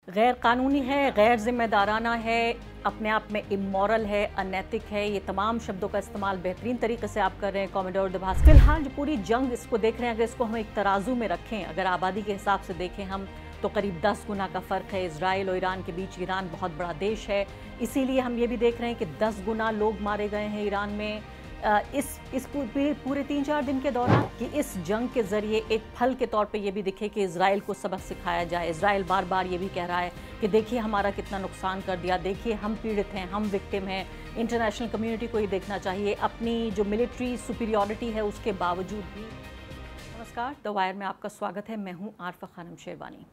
गैर कानूनी है, गैर जिम्मेदाराना है, अपने आप में इमोरल है, अनैतिक है। ये तमाम शब्दों का इस्तेमाल बेहतरीन तरीके से आप कर रहे हैं कॉमोडोर दभास। फिलहाल जो पूरी जंग इसको देख रहे हैं, अगर इसको हम एक तराजू में रखें, अगर आबादी के हिसाब से देखें हम, तो करीब 10 गुना का फ़र्क है इजराइल और ईरान के बीच। ईरान बहुत बड़ा देश है, इसीलिए हम ये भी देख रहे हैं कि 10 गुना लोग मारे गए हैं ईरान में इस पूरे 3-4 दिन के दौरान। कि इस जंग के ज़रिए एक फल के तौर पे ये भी दिखे कि इजराइल को सबक सिखाया जाए। इजराइल बार बार ये भी कह रहा है कि देखिए हमारा कितना नुकसान कर दिया, देखिए हम पीड़ित हैं, हम विक्टिम हैं। इंटरनेशनल कम्युनिटी को ये देखना चाहिए अपनी जो मिलिट्री सुपीरियॉरिटी है उसके बावजूद भी। नमस्कार, द वायर में आपका स्वागत है। मैं हूँ आरफा खानम शेरवानी।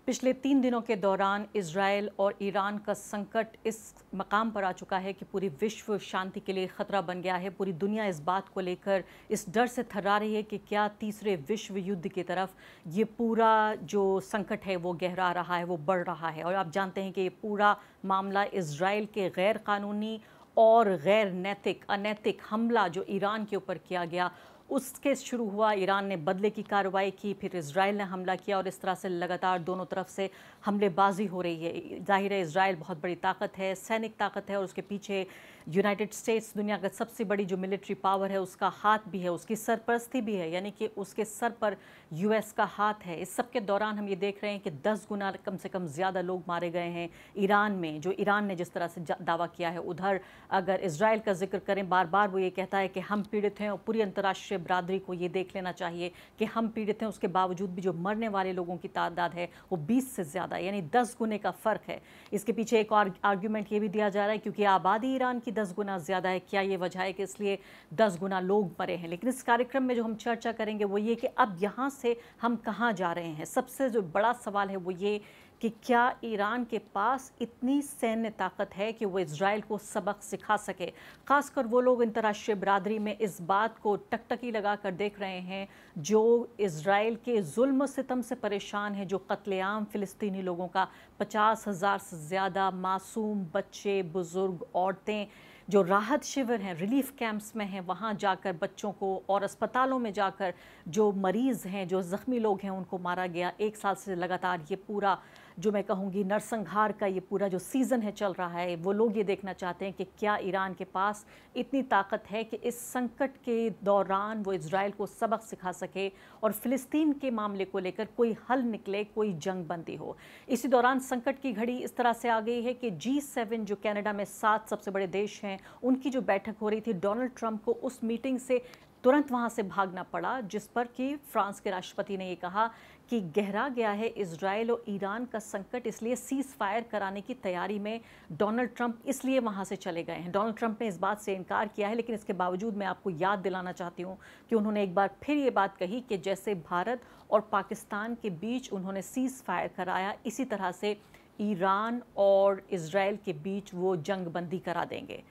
पिछले 3 दिनों के दौरान इजराइल और ईरान का संकट इस मकाम पर आ चुका है कि पूरी विश्व शांति के लिए ख़तरा बन गया है। पूरी दुनिया इस बात को लेकर इस डर से थर्रा रही है कि क्या तीसरे विश्व युद्ध की तरफ ये पूरा जो संकट है वो गहरा रहा है, वो बढ़ रहा है। और आप जानते हैं कि ये पूरा मामला इजराइल के गैर कानूनी और गैर नैतिक अनैतिक हमला जो ईरान के ऊपर किया गया उसके शुरू हुआ। ईरान ने बदले की कार्रवाई की, फिर इजराइल ने हमला किया और इस तरह से लगातार दोनों तरफ से हमलेबाजी हो रही है। जाहिर है इजराइल बहुत बड़ी ताकत है, सैनिक ताकत है, और उसके पीछे यूनाइटेड स्टेट्स दुनिया का सबसे बड़ी जो मिलिट्री पावर है उसका हाथ भी है, उसकी सरपरस्ती भी है, यानी कि उसके सर पर यूएस का हाथ है। इस सब के दौरान हम ये देख रहे हैं कि 10 गुना कम से कम ज़्यादा लोग मारे गए हैं ईरान में। जो ईरान ने जिस तरह से दावा किया है, उधर अगर इजराइल का जिक्र करें, बार बार वो ये कहता है कि हम पीड़ित हैं, और पूरी अंतर्राष्ट्रीय बरादरी को ये देख लेना चाहिए कि हम पीड़ित हैं। उसके बावजूद भी जो मरने वाले लोगों की तादाद है वो 20 से ज़्यादा, यानी 10 गुने का फ़र्क है। इसके पीछे एक और आर्ग्यूमेंट ये भी दिया जा रहा है क्योंकि आबादी ईरान की 10 गुना ज़्यादा है, क्या ये वजह है कि इसलिए 10 गुना लोग मरे हैं। लेकिन इस कार्यक्रम में जो हम चर्चा करेंगे वो ये कि अब यहाँ से हम कहाँ जा रहे हैं। सबसे जो बड़ा सवाल है वो ये कि क्या ईरान के पास इतनी सैन्य ताकत है कि वो इजराइल को सबक सिखा सके। खासकर वो लोग अंतर्राष्ट्रीय बरादरी में इस बात को टकटकी लगा कर देख रहे हैं जो इजराइल के जुल्म सितम से परेशान है, जो कत्लेआम फ़िलिस्तीनी लोगों का, 50,000 से ज़्यादा मासूम बच्चे, बुज़ुर्ग, औरतें जो राहत शिविर हैं, रिलीफ कैंप्स में हैं, वहाँ जाकर बच्चों को, और अस्पतालों में जाकर जो मरीज़ हैं, जो ज़ख्मी लोग हैं, उनको मारा गया। 1 साल से लगातार ये पूरा जो मैं कहूँगी नरसंहार का ये पूरा जो सीज़न है चल रहा है। वो लोग ये देखना चाहते हैं कि क्या ईरान के पास इतनी ताकत है कि इस संकट के दौरान वो इजराइल को सबक सिखा सके और फ़िलिस्तीन के मामले को लेकर कोई हल निकले, कोई जंग बंदी हो। इसी दौरान संकट की घड़ी इस तरह से आ गई है कि G7 जो कनाडा में 7 सबसे बड़े देश हैं, उनकी जो बैठक हो रही थी, डोनाल्ड ट्रंप को उस मीटिंग से तुरंत वहाँ से भागना पड़ा, जिस पर कि फ्रांस के राष्ट्रपति ने ये कहा कि गहरा गया है इजराइल और ईरान का संकट, इसलिए सीज़ फायर कराने की तैयारी में डोनाल्ड ट्रंप इसलिए वहाँ से चले गए हैं। डोनाल्ड ट्रंप ने इस बात से इनकार किया है, लेकिन इसके बावजूद मैं आपको याद दिलाना चाहती हूँ कि उन्होंने एक बार फिर ये बात कही कि जैसे भारत और पाकिस्तान के बीच उन्होंने सीज़ फायर कराया, इसी तरह से ईरान और इजराइल के बीच वो जंग बंदी करा देंगे।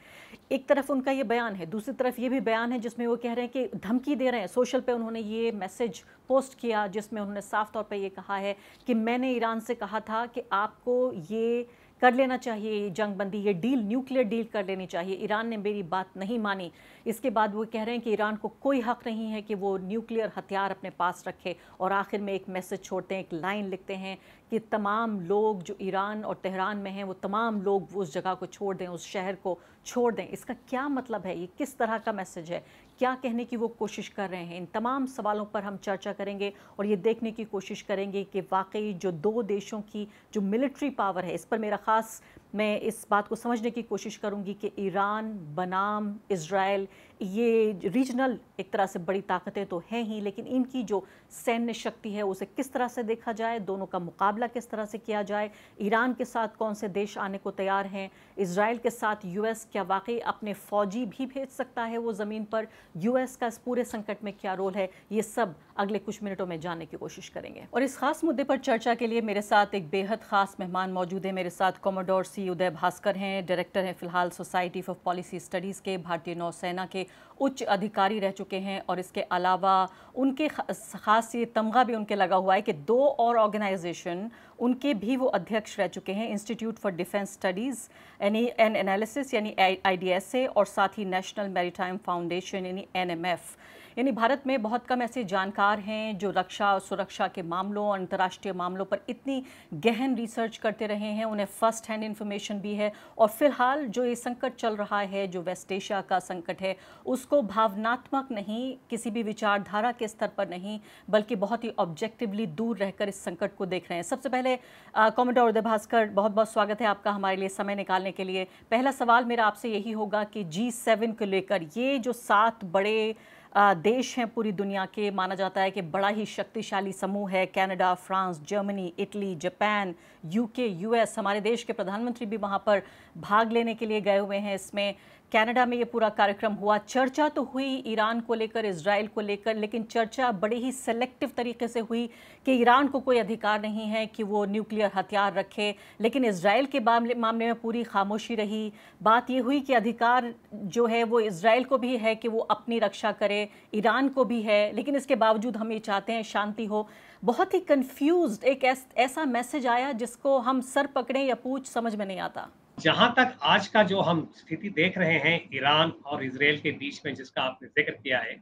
एक तरफ उनका ये बयान है, दूसरी तरफ ये भी बयान है जिसमें वो कह रहे हैं कि धमकी दे रहे हैं। सोशल पे उन्होंने ये मैसेज पोस्ट किया जिसमें उन्होंने साफ तौर पे ये कहा है कि मैंने ईरान से कहा था कि आपको ये कर लेना चाहिए, ये जंग बंदी, ये डील, न्यूक्लियर डील कर लेनी चाहिए। ईरान ने मेरी बात नहीं मानी। इसके बाद वो कह रहे हैं कि ईरान को कोई हक नहीं है कि वो न्यूक्लियर हथियार अपने पास रखे, और आखिर में एक मैसेज छोड़ते हैं, एक लाइन लिखते हैं कि तमाम लोग जो ईरान और तेहरान में हैं वो तमाम लोग वो उस जगह को छोड़ दें, उस शहर को छोड़ दें। इसका क्या मतलब है, ये किस तरह का मैसेज है, क्या कहने की वो कोशिश कर रहे हैं? इन तमाम सवालों पर हम चर्चा करेंगे और ये देखने की कोशिश करेंगे कि वाकई जो दो देशों की जो मिलिट्री पावर है, इस पर मेरा ख़ास, मैं इस बात को समझने की कोशिश करूंगी कि ईरान बनाम इजराइल, ये रीजनल एक तरह से बड़ी ताकतें तो हैं ही, लेकिन इनकी जो सैन्य शक्ति है उसे किस तरह से देखा जाए, दोनों का मुकाबला किस तरह से किया जाए, ईरान के साथ कौन से देश आने को तैयार हैं, इजराइल के साथ यूएस क्या वाकई अपने फौजी भी भेज सकता है वो ज़मीन पर, यूएस का इस पूरे संकट में क्या रोल है, ये सब अगले कुछ मिनटों में जानने की कोशिश करेंगे। और इस खास मुद्दे पर चर्चा के लिए मेरे साथ एक बेहद खास मेहमान मौजूद है। मेरे साथ कॉमोडोर सी उदय भास्कर हैं, डायरेक्टर हैं फिलहाल सोसाइटी फॉर पॉलिसी स्टडीज़ के, भारतीय नौसेना के उच्च अधिकारी रह चुके हैं, और इसके अलावा उनके ख़ास ये तमगा भी उनके लगा हुआ है कि 2 और ऑर्गेनाइजेशन उनके भी वो अध्यक्ष रह चुके हैं, institute for defence studies and analysis यानी IDSA, और साथ ही नेशनल मैरीटाइम फाउंडेशन यानी NMF। यानी भारत में बहुत कम ऐसे जानकार हैं जो रक्षा और सुरक्षा के मामलों और अंतर्राष्ट्रीय मामलों पर इतनी गहन रिसर्च करते रहे हैं, उन्हें फर्स्ट हैंड इन्फॉर्मेशन भी है। और फिलहाल जो ये संकट चल रहा है, जो वेस्ट एशिया का संकट है, उसको भावनात्मक नहीं, किसी भी विचारधारा के स्तर पर नहीं, बल्कि बहुत ही ऑब्जेक्टिवली दूर रहकर इस संकट को देख रहे हैं। सबसे पहले कॉमोडोर उदय भास्कर, बहुत बहुत स्वागत है आपका हमारे लिए समय निकालने के लिए। पहला सवाल मेरा आपसे यही होगा कि G7 को लेकर, ये जो 7 बड़े देश हैं पूरी दुनिया के, माना जाता है कि बड़ा ही शक्तिशाली समूह है, Canada, France, Germany, Italy, Japan, UK, US, हमारे देश के प्रधानमंत्री भी वहां पर भाग लेने के लिए गए हुए हैं। इसमें कनाडा में ये पूरा कार्यक्रम हुआ। चर्चा तो हुई ईरान को लेकर, इजराइल को लेकर, लेकिन चर्चा बड़े ही सेलेक्टिव तरीके से हुई कि ईरान को कोई अधिकार नहीं है कि वो न्यूक्लियर हथियार रखे, लेकिन इजराइल के मामले में पूरी खामोशी रही। बात ये हुई कि अधिकार जो है वो इजराइल को भी है कि वो अपनी रक्षा करे, ईरान को भी है, लेकिन इसके बावजूद हम ये चाहते हैं शांति हो। बहुत ही कंफ्यूज्ड एक ऐसा मैसेज आया जिसको हम सर पकड़े या पूछ समझ में नहीं आता। जहां तक आज का जो हम स्थिति देख रहे हैं ईरान और इजराइल के बीच में, जिसका आपने जिक्र किया है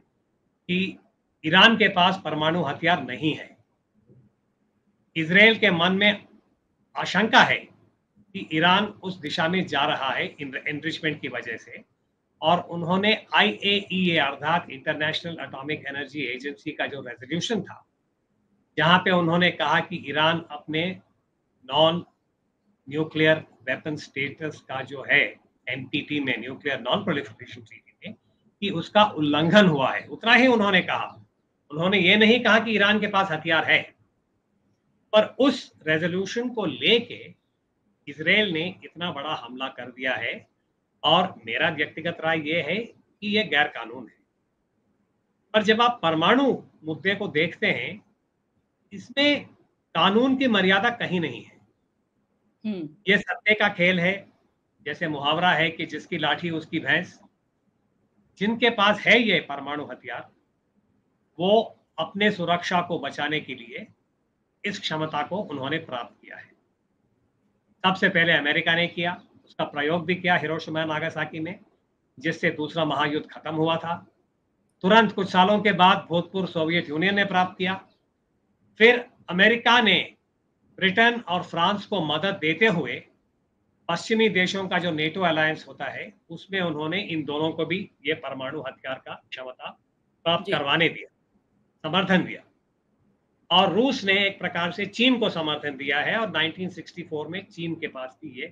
कि ईरान के पास परमाणु हथियार नहीं है, इजराइल के मन में आशंका है कि ईरान उस दिशा में जा रहा है एनरिचमेंट की वजह से, और उन्होंने IAEA अर्थात इंटरनेशनल एटॉमिक एनर्जी एजेंसी का जो रेजोल्यूशन था, जहां पे उन्होंने कहा कि ईरान अपने नॉन न्यूक्लियर वेपन स्टेटस का जो है NPT में, न्यूक्लियर नॉन प्रोलिफरेशन ट्रीटी में, कि उसका उल्लंघन हुआ है, उतना ही उन्होंने कहा। उन्होंने ये नहीं कहा कि ईरान के पास हथियार है। पर उस रेजोल्यूशन को लेके इजराइल ने इतना बड़ा हमला कर दिया है, और मेरा व्यक्तिगत राय ये है कि ये गैर कानून है। पर जब आप परमाणु मुद्दे को देखते हैं, इसमें कानून की मर्यादा कहीं नहीं है। ये सत्ते का खेल है। जैसे मुहावरा है कि जिसकी लाठी उसकी भैंस। जिनके पास है ये परमाणु हथियार, वो अपने सुरक्षा को बचाने के लिए इस क्षमता को उन्होंने प्राप्त किया है। सबसे पहले अमेरिका ने किया, उसका प्रयोग भी किया हिरोशिमा नागासाकी में, जिससे दूसरा महायुद्ध खत्म हुआ था। तुरंत कुछ सालों के बाद भूतपूर्व सोवियत यूनियन ने प्राप्त किया। फिर अमेरिका ने ब्रिटेन और फ्रांस को मदद देते हुए पश्चिमी देशों का जो नेटो अलायंस होता है, उसमें उन्होंने इन दोनों को भी ये परमाणु हथियार का क्षमता प्राप्त करवाने दिया, समर्थन दिया। और रूस ने एक प्रकार से चीन को समर्थन दिया है, और 1964 में चीन के पास भी ये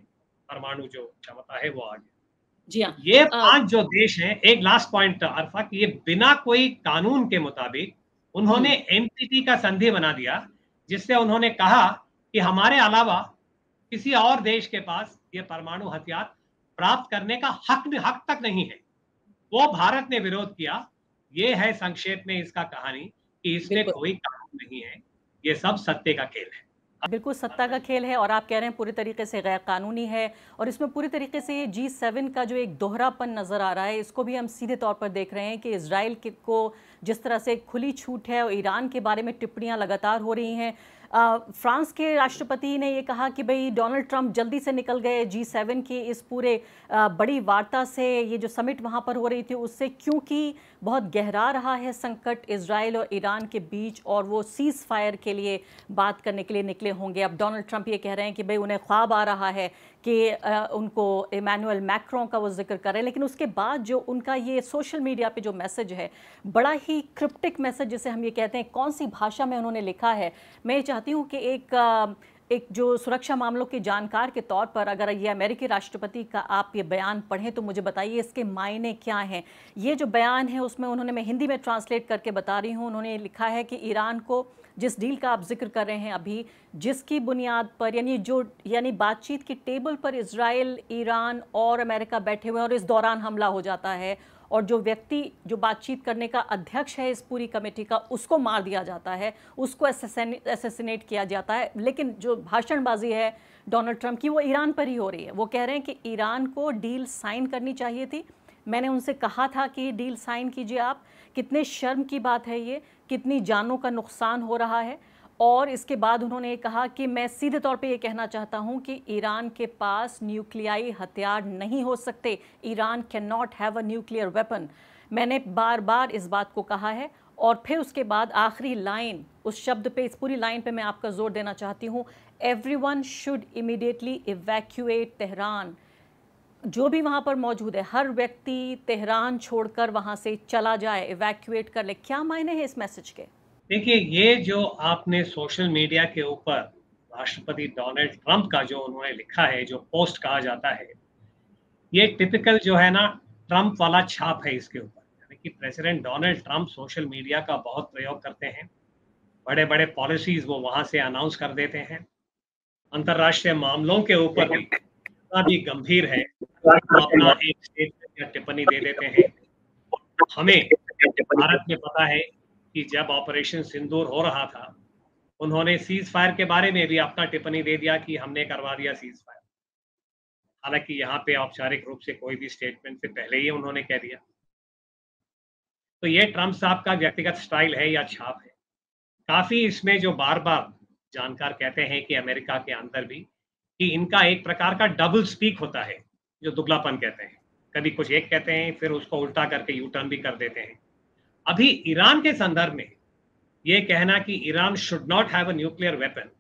परमाणु जो क्षमता है वो आ गया। जी हाँ, ये 5 जो देश हैं, एक लास्ट पॉइंट अरफा, कि ये बिना कोई कानून के मुताबिक उन्होंने NPT का संधि बना दिया, जिससे उन्होंने कहा कि हमारे अलावा किसी और देश के पास ये परमाणु हथियार प्राप्त करने का हक तक नहीं है। वो भारत ने विरोध किया। ये है संक्षेप में इसका कहानी कि इसमें कोई कानून नहीं है, ये सब सत्ते का खेल है। बिल्कुल सत्ता का खेल है, और आप कह रहे हैं पूरी तरीके से गैर कानूनी है, और इसमें पूरी तरीके से ये G7 का जो एक दोहरापन नजर आ रहा है, इसको भी हम सीधे तौर पर देख रहे हैं कि इजराइल को जिस तरह से खुली छूट है और ईरान के बारे में टिप्पणियां लगातार हो रही हैं। फ्रांस के राष्ट्रपति ने ये कहा कि भाई डोनाल्ड ट्रंप जल्दी से निकल गए G7 की इस पूरे बड़ी वार्ता से, ये जो समिट वहाँ पर हो रही थी उससे, क्योंकि बहुत गहरा रहा है संकट इजराइल और ईरान के बीच, और वो सीज फायर के लिए बात करने के लिए निकले होंगे। अब डोनाल्ड ट्रंप ये कह रहे हैं कि भाई उन्हें ख्वाब आ रहा है कि उनको इमैनुअल मैक्रों का वो जिक्र कर रहे हैं, लेकिन उसके बाद जो उनका ये सोशल मीडिया पे जो मैसेज है, बड़ा ही क्रिप्टिक मैसेज जिसे हम ये कहते हैं, कौन सी भाषा में उन्होंने लिखा है। मैं चाहती हूँ कि एक जो सुरक्षा मामलों के जानकार के तौर पर अगर ये अमेरिकी राष्ट्रपति का आप ये बयान पढ़ें तो मुझे बताइए इसके मायने क्या हैं। ये जो बयान है उसमें उन्होंने, मैं हिंदी में ट्रांसलेट करके बता रही हूँ, उन्होंने लिखा है कि ईरान को जिस डील का आप जिक्र कर रहे हैं अभी, जिसकी बुनियाद पर यानी बातचीत की टेबल पर इजराइल, ईरान और अमेरिका बैठे हुए हैं और इस दौरान हमला हो जाता है, और जो व्यक्ति जो बातचीत करने का अध्यक्ष है इस पूरी कमेटी का, उसको मार दिया जाता है, उसको असैसिनेट किया जाता है। लेकिन जो भाषणबाजी है डोनाल्ड ट्रंप की, वो ईरान पर ही हो रही है। वो कह रहे हैं कि ईरान को डील साइन करनी चाहिए थी, मैंने उनसे कहा था कि डील साइन कीजिए आप। कितने शर्म की बात है ये, कितनी जानों का नुकसान हो रहा है। और इसके बाद उन्होंने कहा कि मैं सीधे तौर पे ये कहना चाहता हूं कि ईरान के पास न्यूक्लियाई हथियार नहीं हो सकते, Iran can not have a nuclear weapon. मैंने बार बार इस बात को कहा है, और फिर उसके बाद आखिरी लाइन, उस शब्द पे, इस पूरी लाइन पे मैं आपका जोर देना चाहती हूँ, everyone should immediately evacuate Tehran. जो भी वहां पर मौजूद है, हर व्यक्ति तेहरान छोड़कर वहां से चला जाए, इवैक्यूएट कर ले। क्या मायने हैं इस मैसेज के? देखिए, ये जो आपने सोशल मीडिया के ऊपर राष्ट्रपति डोनाल्ड ट्रंप का जो उन्होंने लिखा है, जो पोस्ट कहा जाता है, ये टिपिकल जो है ना ट्रंप वाला छाप है इसके ऊपर। यानी कि president Donald Trump social media का बहुत प्रयोग करते हैं, बड़े-बड़े पॉलिसीज वो वहां से अनाउंस कर देते हैं। अंतर्राष्ट्रीय मामलों के ऊपर भी जितना भी गंभीर है, वो अपना एक स्टेटमेंट या टिप्पणी दे देते हैं। हमें भारत में पता है कि जब ऑपरेशन सिंदूर हो रहा था, उन्होंने सीज फायर के बारे में भी अपना टिप्पणी दे दिया कि हमने करवा दिया सीज फायर। हालांकि यहाँ पे औपचारिक रूप से कोई भी स्टेटमेंट से पहले ही उन्होंने कह दिया। तो ये ट्रंप साहब का व्यक्तिगत स्टाइल है या छाप है। काफी इसमें जो बार बार जानकार कहते हैं कि अमेरिका के अंदर भी कि इनका एक प्रकार का डबल स्पीक होता है, जो दुगलापन कहते हैं। कभी कुछ एक कहते हैं, फिर उसको उल्टा करके यू टर्न भी कर देते हैं। अभी ईरान के संदर्भ में ये कहना कि Iran should not have a nuclear weapon,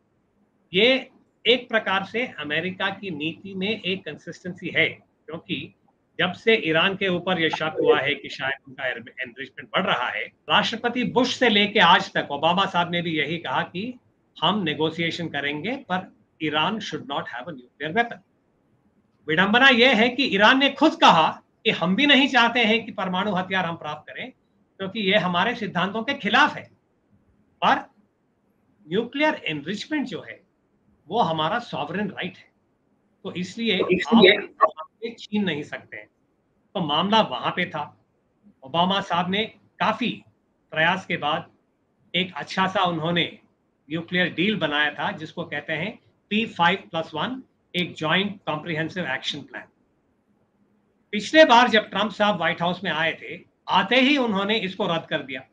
ये एक प्रकार से अमेरिका की नीति में एक कंसिस्टेंसी है, क्योंकि जब से ईरान के ऊपर यह शक हुआ है कि शायद उनका एनरिचमेंट बढ़ रहा है, राष्ट्रपति बुश से लेके आज तक ओबामा साहब ने भी यही कहा कि हम नेगोशिएशन करेंगे, पर Iran should not have a nuclear weapon. विडंबना यह है कि ईरान ने खुद कहा कि हम भी नहीं चाहते हैं कि परमाणु हथियार हम प्राप्त करें, क्योंकि यह हमारे सिद्धांतों के खिलाफ है। पर न्यूक्लियर एनरिचमेंट जो है वो हमारा सॉवरेन राइट है, तो इसलिए आप छीन नहीं सकते हैं। तो मामला वहां पे था। ओबामा साहब ने काफी प्रयास के बाद एक अच्छा सा उन्होंने न्यूक्लियर डील बनाया था, जिसको कहते हैं P5+1, एक जॉइंट कॉम्प्रिहेंसिव एक्शन प्लान। पिछले बार जब ट्रंप साहब व्हाइट हाउस में आए थे, आते ही उन्होंने इसको रद्द कर दिया।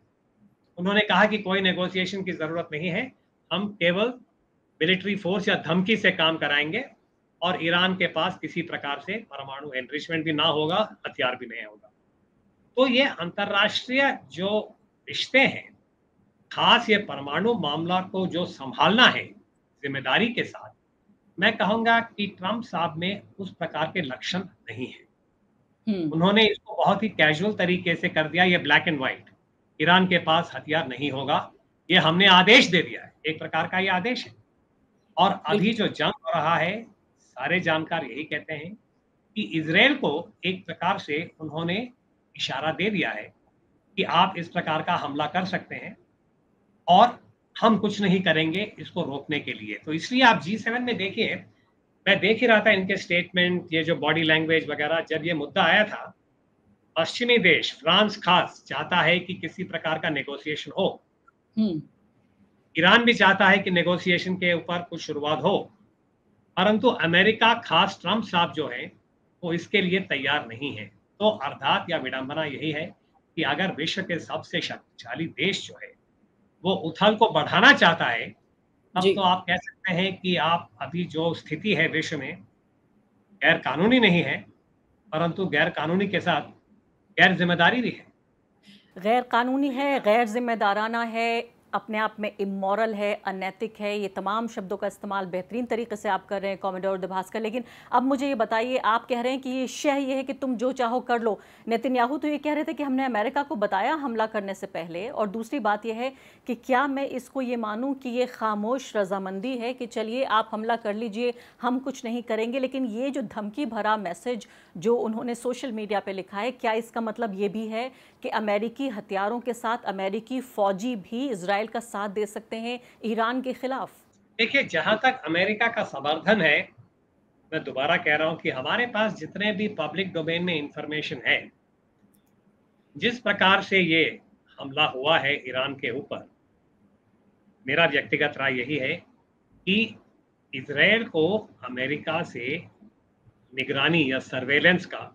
उन्होंने कहा कि कोई नेगोशिएशन की जरूरत नहीं है, हम केवल मिलिट्री फोर्स या धमकी से काम कराएंगे, और ईरान के पास किसी प्रकार से परमाणु एनरिचमेंट भी ना होगा, हथियार भी नहीं होगा। तो ये अंतरराष्ट्रीय जो रिश्ते हैं, खास ये परमाणु मामला को जो संभालना है जिम्मेदारी के साथ, मैं कहूंगा कि ट्रंप साहब में उस प्रकार के लक्षण नहीं है। उन्होंने इसको बहुत ही कैजुअल तरीके से कर दिया, ये ब्लैक एंड व्हाइट, ईरान के पास हथियार नहीं होगा, ये हमने आदेश दे दिया है, एक प्रकार का ये आदेश है। और अभी जो जंग हो रहा है, सारे जानकार यही कहते हैं कि इजराइल को एक प्रकार से उन्होंने इशारा दे दिया है कि आप इस प्रकार का हमला कर सकते हैं और हम कुछ नहीं करेंगे इसको रोकने के लिए। तो इसलिए आप G7 में देखिए, मैं देख ही रहा था इनके स्टेटमेंट, ये जो बॉडी लैंग्वेज वगैरह, जब ये मुद्दा आया था, पश्चिमी देश फ्रांस खास चाहता है कि किसी प्रकार का नेगोशिएशन हो। ईरान भी चाहता है कि नेगोशिएशन के ऊपर कुछ शुरुआत हो, परंतु अमेरिका खास ट्रंप साहब जो है वो इसके लिए तैयार नहीं है। तो अर्थात या विडंबना यही है कि अगर विश्व के सबसे शक्तिशाली देश जो है वो उथल को बढ़ाना चाहता है, तब तो आप कह सकते हैं कि आप अभी जो स्थिति है विश्व में गैर कानूनी नहीं है, परंतु गैर कानूनी के साथ गैर जिम्मेदारी भी है। गैर कानूनी है, गैर जिम्मेदाराना है, अपने आप में इमोरल है, अनैतिक है, ये तमाम शब्दों का इस्तेमाल बेहतरीन तरीके से आप कर रहे हैं कॉमोडोर दभास्कर। लेकिन अब मुझे ये बताइए, आप कह रहे हैं कि ये शह ये है कि तुम जो चाहो कर लो। नेतन्याहू तो ये कह रहे थे कि हमने अमेरिका को बताया हमला करने से पहले। और दूसरी बात यह है कि क्या मैं इसको ये मानूं कि ये खामोश रजामंदी है कि चलिए आप हमला कर लीजिए, हम कुछ नहीं करेंगे। लेकिन ये जो धमकी भरा मैसेज जो उन्होंने सोशल मीडिया पर लिखा है, क्या इसका मतलब ये भी है कि अमेरिकी हथियारों के साथ अमेरिकी फौजी भी इजराइल का साथ दे सकते हैं ईरान के खिलाफ? देखिए, जहां तक अमेरिका का समर्थन है, मैं दोबारा कह रहा हूं कि हमारे पास जितने भी पब्लिक डोमेन में इंफॉर्मेशन है, जिस प्रकार से ये हमला हुआ है ईरान के ऊपर, मेरा व्यक्तिगत राय यही है कि इजराइल को अमेरिका से निगरानी या सर्वेलेंस का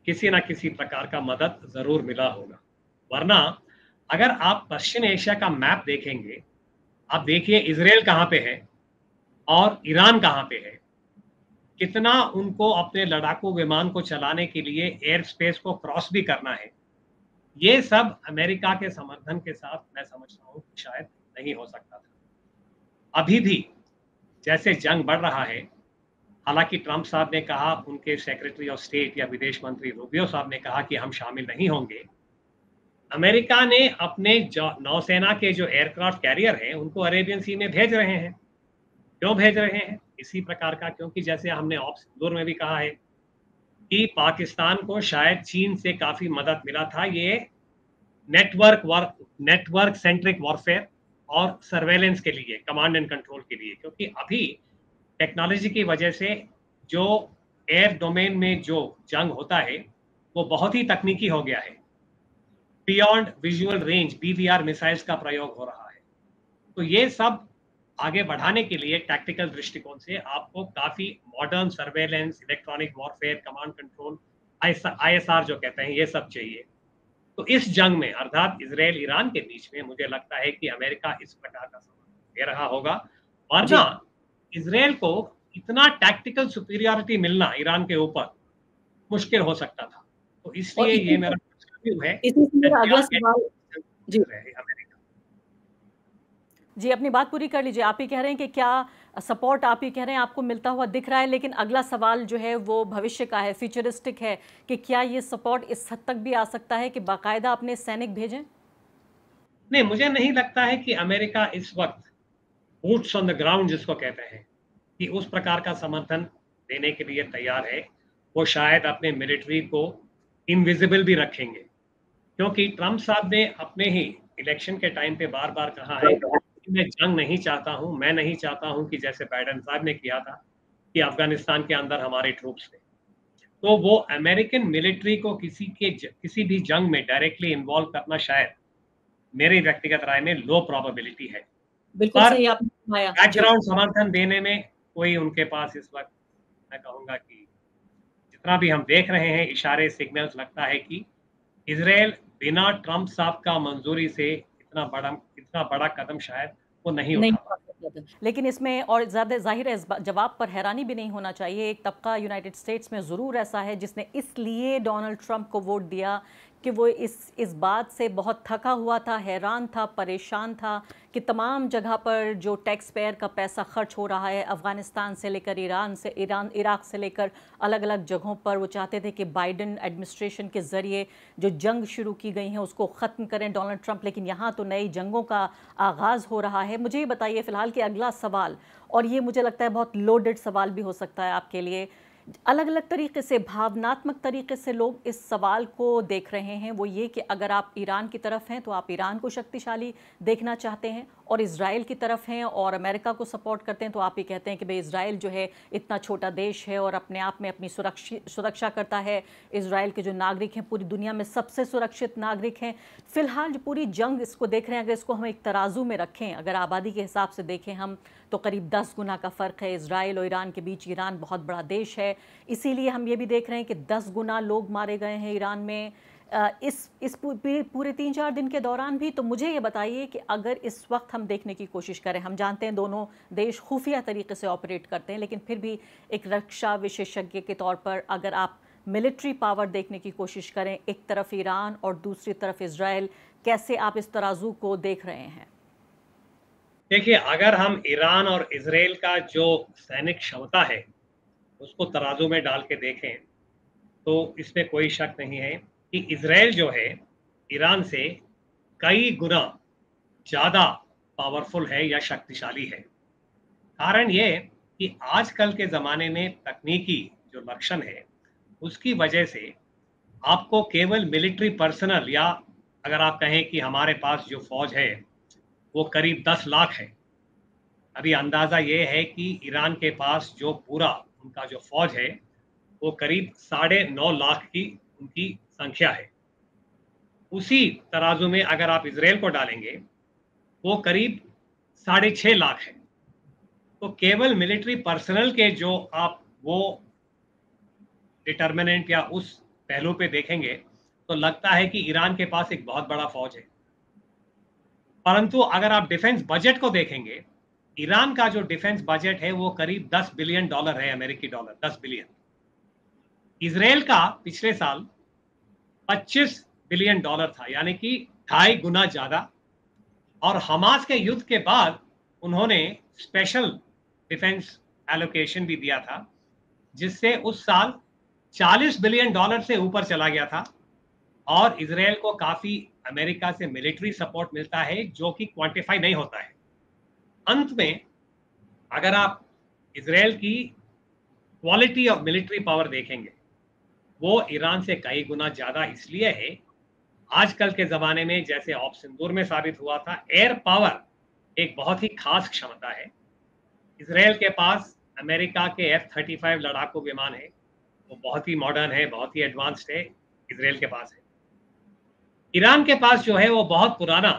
किसी ना किसी प्रकार का मदद जरूर मिला होगा। वरना अगर आप पश्चिम एशिया का मैप देखेंगे, आप देखिए इजराइल कहाँ पे है और ईरान कहाँ पे है। कितना उनको अपने लड़ाकू विमान को चलाने के लिए एयर स्पेस को क्रॉस भी करना है। ये सब अमेरिका के समर्थन के साथ मैं समझता हूँ कि शायद नहीं हो सकता था। अभी भी जैसे जंग बढ़ रहा है, हालांकि ट्रंप साहब ने कहा, उनके सेक्रेटरी ऑफ स्टेट या विदेश मंत्री रूबियो साहब ने कहा कि हम शामिल नहीं होंगे। अमेरिका ने अपने नौसेना के जो एयरक्राफ्ट कैरियर हैं उनको अरेबियन सी में भेज रहे हैं। क्यों भेज रहे हैं? इसी प्रकार का, क्योंकि जैसे हमने ऑप्स सिंदूर में भी कहा है कि पाकिस्तान को शायद चीन से काफी मदद मिला था ये नेटवर्क सेंट्रिक वॉरफेयर और सर्वेलेंस के लिए, कमांड एंड कंट्रोल के लिए, क्योंकि अभी टेक्नोलॉजी की वजह से जो एयर डोमेन में जो जंग होता है वो बहुत ही तकनीकी हो गया है। Beyond visual range BVR missiles का प्रयोग हो रहा है। तो ये सब आगे बढ़ाने के लिए टैक्टिकल दृष्टिकोण से आपको काफी modern surveillance, electronic warfare, command control, ISR जो कहते हैं, ये सब चाहिए। तो इस जंग में अर्थात इजराइल ईरान के बीच में मुझे लगता है कि अमेरिका इस प्रकार का समर्थन दे रहा होगा, वरना इजराइल को इतना टैक्टिकल सुपीरियरिटी मिलना ईरान के ऊपर मुश्किल हो सकता था। तो इसलिए ये मेरा व्यू है। इसी से मेरा अगला सवाल जी जी, अपनी बात पूरी कर लीजिए। आप ही कह रहे हैं कि क्या सपोर्ट, आप ही कह रहे हैं आपको मिलता हुआ दिख रहा है, लेकिन अगला सवाल जो है वो भविष्य का है, फ्यूचरिस्टिक है, कि क्या ये सपोर्ट इस हद तक भी आ सकता है कि बाकायदा अपने सैनिक भेजें? नहीं, मुझे नहीं लगता है कि अमेरिका इस वक्त बूट्स ऑन द ग्राउंड जिसको कहते हैं कि उस प्रकार का समर्थन देने के लिए तैयार है। वो शायद अपने मिलिट्री को इनविजिबल भी रखेंगे, क्योंकि ट्रंप साहब ने अपने ही इलेक्शन के टाइम पे बार बार कहा है कि मैं जंग नहीं चाहता हूं, मैं नहीं चाहता हूं कि जैसे बाइडेन साहब ने किया था कि अफगानिस्तान के अंदर हमारे ट्रूप्स थे। तो वो अमेरिकन मिलिट्री को किसी भी जंग में डायरेक्टली इन्वॉल्व करना शायद मेरी व्यक्तिगत राय में लो प्रोबेबिलिटी है। बिल्कुल सही आपने बैकग्राउंड समर्थन देने में कोई उनके पास इस वक्त, मैं कहूंगा कि जितना भी हम देख रहे हैं इशारे, सिग्नल्स, लगता है कि इजराइल बिना ट्रंप साहब का मंजूरी से इतना बड़ा कदम शायद वो नहीं उठा पाता। लेकिन इसमें और ज़्यादा जाहिर है, इस जवाब पर हैरानी भी नहीं होना चाहिए। एक तबका यूनाइटेड स्टेट्स में ज़रूर ऐसा है जिसने इसलिए डोनाल्ड ट्रंप को वोट दिया कि वो इस बात से बहुत थका हुआ था, हैरान था, परेशान था कि तमाम जगह पर जो टैक्स पेयर का पैसा खर्च हो रहा है, अफ़गानिस्तान से लेकर इराक से लेकर अलग अलग जगहों पर, वो चाहते थे कि बाइडेन एडमिनिस्ट्रेशन के ज़रिए जो जंग शुरू की गई हैं उसको ख़त्म करें डोनाल्ड ट्रंप। लेकिन यहाँ तो नई जंगों का आगाज़ हो रहा है। मुझे ये बताइए फ़िलहाल कि अगला सवाल, और ये मुझे लगता है बहुत लोडेड सवाल भी हो सकता है आपके लिए, अलग अलग तरीके से, भावनात्मक तरीके से लोग इस सवाल को देख रहे हैं। वो ये कि अगर आप ईरान की तरफ हैं तो आप ईरान को शक्तिशाली देखना चाहते हैं, और इजराइल की तरफ हैं और अमेरिका को सपोर्ट करते हैं तो आप ही कहते हैं कि भाई इजराइल जो है इतना छोटा देश है और अपने आप में अपनी सुरक्षा करता है। इजराइल के जो नागरिक हैं पूरी दुनिया में सबसे सुरक्षित नागरिक हैं। फिलहाल जो पूरी जंग इसको देख रहे हैं, अगर इसको हम एक तराजू में रखें, अगर आबादी के हिसाब से देखें हम, तो करीब 10 गुना का फ़र्क है इजराइल और ईरान के बीच। ईरान बहुत बड़ा देश है, इसीलिए हम ये भी देख रहे हैं कि 10 गुना लोग मारे गए हैं ईरान में इस पूरे 3-4 दिन के दौरान भी। तो मुझे ये बताइए कि अगर इस वक्त हम देखने की कोशिश करें, हम जानते हैं दोनों देश खुफिया तरीके से ऑपरेट करते हैं, लेकिन फिर भी एक रक्षा विशेषज्ञ के तौर पर अगर आप मिलिट्री पावर देखने की कोशिश करें, एक तरफ ईरान और दूसरी तरफ इजराइल, कैसे आप इस तराजू को देख रहे हैं? देखिए, अगर हम ईरान और इजराइल का जो सैनिक क्षमता है उसको तराजू में डाल के देखें तो इसमें कोई शक नहीं है कि इजराइल जो है ईरान से कई गुना ज़्यादा पावरफुल है या शक्तिशाली है। कारण ये कि आजकल के ज़माने में तकनीकी जो लक्षण है उसकी वजह से आपको केवल मिलिट्री पर्सनल, या अगर आप कहें कि हमारे पास जो फौज है वो करीब 10 लाख है। अभी अंदाज़ा ये है कि ईरान के पास जो पूरा उनका जो फौज है वो करीब 9.5 लाख की उनकी संख्या है। उसी तराजू में अगर आप इजराइल को डालेंगे वो करीब 6.5 लाख है। तो केवल मिलिट्री पर्सनल के जो आप वो डिटर्मिनेंट या उस पहलू पे देखेंगे तो लगता है कि ईरान के पास एक बहुत बड़ा फौज है। परंतु अगर आप डिफेंस बजट को देखेंगे, ईरान का जो डिफेंस बजट है वो करीब $10 बिलियन है, अमेरिकी डॉलर 10 बिलियन। इजराइल का पिछले साल $25 बिलियन डॉलर था, यानी कि 2.5 गुना ज्यादा। और हमास के युद्ध के बाद उन्होंने स्पेशल डिफेंस एलोकेशन भी दिया था, जिससे उस साल 40 बिलियन डॉलर से ऊपर चला गया था। और इजराइल को काफी अमेरिका से मिलिट्री सपोर्ट मिलता है, जो कि क्वांटिफाई नहीं होता है। अंत में अगर आप इजराइल की क्वालिटी ऑफ मिलिट्री पावर देखेंगे, वो ईरान से कई गुना ज्यादा इसलिए है, आजकल के जमाने में जैसे ऑप सिंदूर में साबित हुआ था, एयर पावर एक बहुत ही खास क्षमता है। इजराइल के पास अमेरिका के F-35 लड़ाकू विमान है, वो बहुत ही मॉडर्न है, बहुत ही एडवांस्ड है, इजराइल के पास है। ईरान के पास जो है वो बहुत पुराना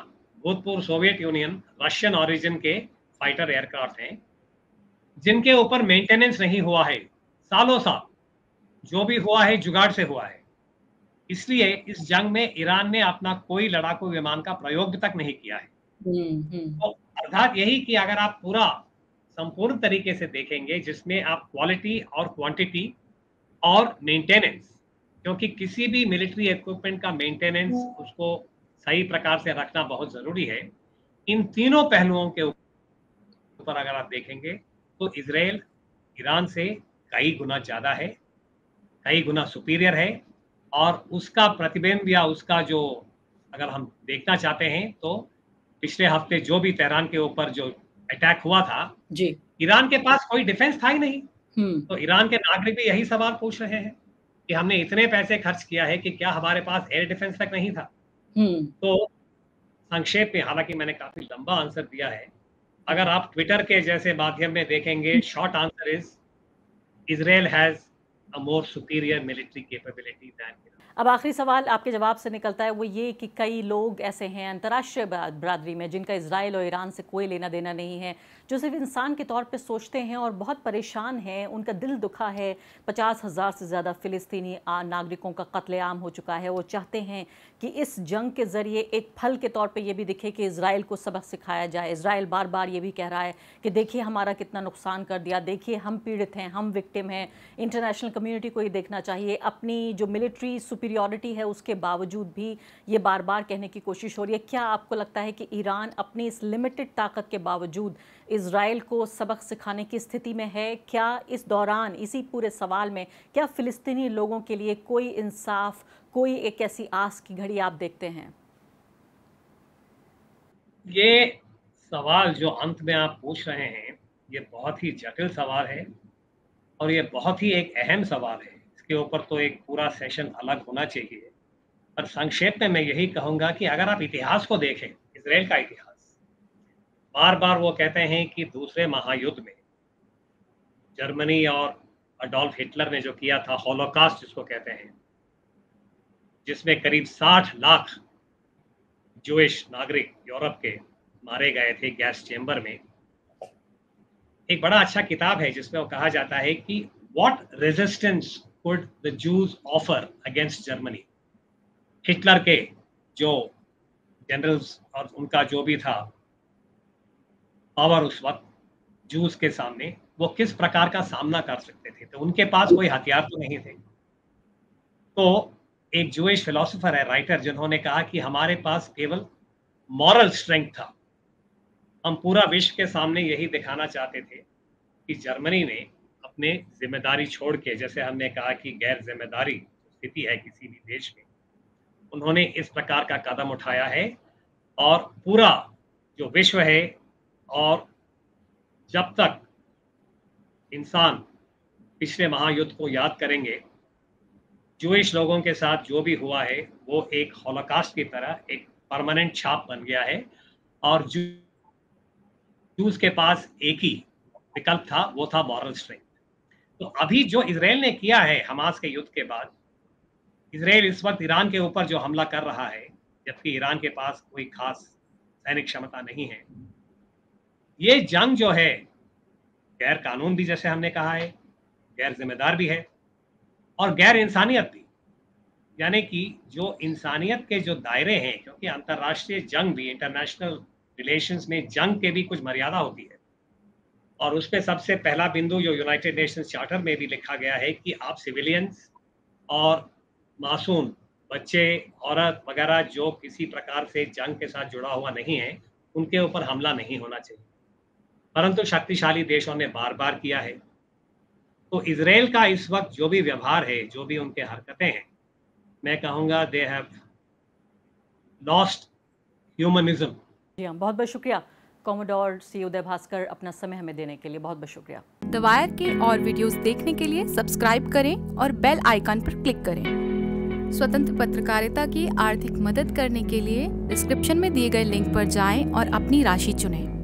भूतपूर्व सोवियत यूनियन रशियन ओरिजिन के फाइटर एयरक्राफ्ट हैं, जिनके ऊपर मेंटेनेंस नहीं हुआ है सालों साल। जो भी हुआ है जुगाड़ से हुआ है। इसलिए इस जंग में ईरान ने अपना कोई लड़ाकू विमान का प्रयोग तक नहीं किया है। तो अर्थात यही कि अगर आप पूरा संपूर्ण तरीके से देखेंगे, जिसमें आप क्वालिटी और क्वांटिटी और मेंटेनेंस, क्योंकि किसी भी मिलिट्री इक्विपमेंट का मेंटेनेंस उसको सही प्रकार से रखना बहुत जरूरी है। इन तीनों पहलुओं के ऊपर अगर आप देखेंगे तो इजराइल ईरान से कई गुना ज्यादा है, कई गुना सुपीरियर है। और उसका प्रतिबिंब या उसका जो अगर हम देखना चाहते हैं तो पिछले हफ्ते जो भी तेहरान के ऊपर जो अटैक हुआ था जी, ईरान के पास कोई डिफेंस था ही नहीं। तो हम्म ईरान के नागरिक भी यही सवाल पूछ रहे हैं कि हमने इतने पैसे खर्च किया है कि क्या हमारे पास एयर डिफेंस तक नहीं था। तो संक्षेप में, हालांकि मैंने काफी लंबा आंसर दिया है, अगर आप ट्विटर के जैसे माध्यम में देखेंगे, short answer is Israel has a more superior military capability than. अब आखिरी सवाल आपके जवाब से निकलता है वो ये कि कई लोग ऐसे हैं अंतर्राष्ट्रीय बरादरी में जिनका इजराइल और ईरान से कोई लेना देना नहीं है, जो सिर्फ इंसान के तौर पे सोचते हैं और बहुत परेशान हैं, उनका दिल दुखा है। 50,000 से ज़्यादा फ़िलिस्तीनी नागरिकों का कत्लेआम हो चुका है। वो चाहते हैं कि इस जंग के ज़रिए एक फल के तौर पर यह भी दिखे कि इजराइल को सबक सिखाया जाए। इजराइल बार बार ये भी कह रहा है कि देखिए हमारा कितना नुकसान कर दिया, देखिए हम पीड़ित हैं, हम विक्टिम हैं। इंटरनेशनल कम्युनिटी को ये देखना चाहिए। अपनी जो मिलिट्री सुपीरियॉरिटी है उसके बावजूद भी ये बार बार कहने की कोशिश हो रही है। क्या आपको लगता है कि ईरान अपनी इस लिमिटेड ताकत के बावजूद इजराइल को सबक सिखाने की स्थिति में है? क्या इस दौरान, इसी पूरे सवाल में, क्या फिलिस्तीनी लोगों के लिए कोई इंसाफ, कोई एक ऐसी आस की घड़ी आप देखते हैं? ये सवाल जो अंत में आप पूछ रहे हैं, ये बहुत ही जटिल सवाल है और ये बहुत ही एक अहम सवाल है। इसके ऊपर तो एक पूरा सेशन अलग होना चाहिए। पर संक्षेप में मैं यही कहूंगा कि अगर आप इतिहास को देखें, इजराइल का इतिहास, बार बार वो कहते हैं कि दूसरे महायुद्ध में जर्मनी और अडोल्फ हिटलर ने जो किया था, हॉलोकास्ट जिसको कहते हैं, जिसमें करीब 60 लाख जूइश नागरिक यूरोप के मारे गए थे गैस चेंबर में। एक बड़ा अच्छा किताब है जिसमें वो कहा जाता है कि what resistance could the Jews offer against Germany. Hitler के जो जनरल्स और उनका जो भी था पावर उस वक्त जूस के सामने, वो किस प्रकार का सामना कर सकते थे। तो उनके पास कोई हथियार तो नहीं थे। तो एक जूइश फिलोसोफर है, राइटर, जिन्होंने कहा कि हमारे पास केवल मॉरल स्ट्रेंथ था। हम पूरा विश्व के सामने यही दिखाना चाहते थे कि जर्मनी ने अपने जिम्मेदारी छोड़ के, जैसे हमने कहा कि गैर जिम्मेदारी स्थिति है किसी भी देश में, उन्होंने इस प्रकार का कदम उठाया है। और पूरा जो विश्व है, और जब तक इंसान पिछले महायुद्ध को याद करेंगे, जूइश लोगों के साथ जो भी हुआ है वो एक हॉलोकास्ट की तरह एक परमानेंट छाप बन गया है। और जूस के पास एक ही विकल्प था, वो था मॉरल स्ट्रेंथ। तो अभी जो इजराइल ने किया है हमास के युद्ध के बाद, इजराइल इस वक्त ईरान के ऊपर जो हमला कर रहा है, जबकि ईरान के पास कोई खास सैनिक क्षमता नहीं है, ये जंग जो है गैर कानून भी, जैसे हमने कहा है, गैर जिम्मेदार भी है और गैर इंसानियत भी। यानी कि जो इंसानियत के जो दायरे हैं, क्योंकि अंतर्राष्ट्रीय जंग भी, इंटरनेशनल रिलेशंस में जंग के भी कुछ मर्यादा होती है। और उसमें सबसे पहला बिंदु जो यूनाइटेड नेशंस चार्टर में भी लिखा गया है कि आप सिविलियंस और मासूम बच्चे, औरत वगैरह जो किसी प्रकार से जंग के साथ जुड़ा हुआ नहीं है, उनके ऊपर हमला नहीं होना चाहिए। परंतु शक्तिशाली देशों ने बार-बार किया है। तो इज़राइल का इस वक़्त जो भी व्यवहार है, जो भी उनके हरकतें हैं, मैं कहूँगा दे हैव लॉस्ट ह्यूमनिज़्म। जी हाँ, बहुत-बहुत शुक्रिया कॉमोडोर सी उदय भास्कर अपना समय हमें देने के लिए। बहुत-बहुत शुक्रिया। द वायर के और वीडियोस देखने के लिए सब्सक्राइब करें और बेल आइकन पर क्लिक करें। स्वतंत्र पत्रकारिता की आर्थिक मदद करने के लिए डिस्क्रिप्शन में दिए गए लिंक पर जाएं और अपनी राशि चुनें।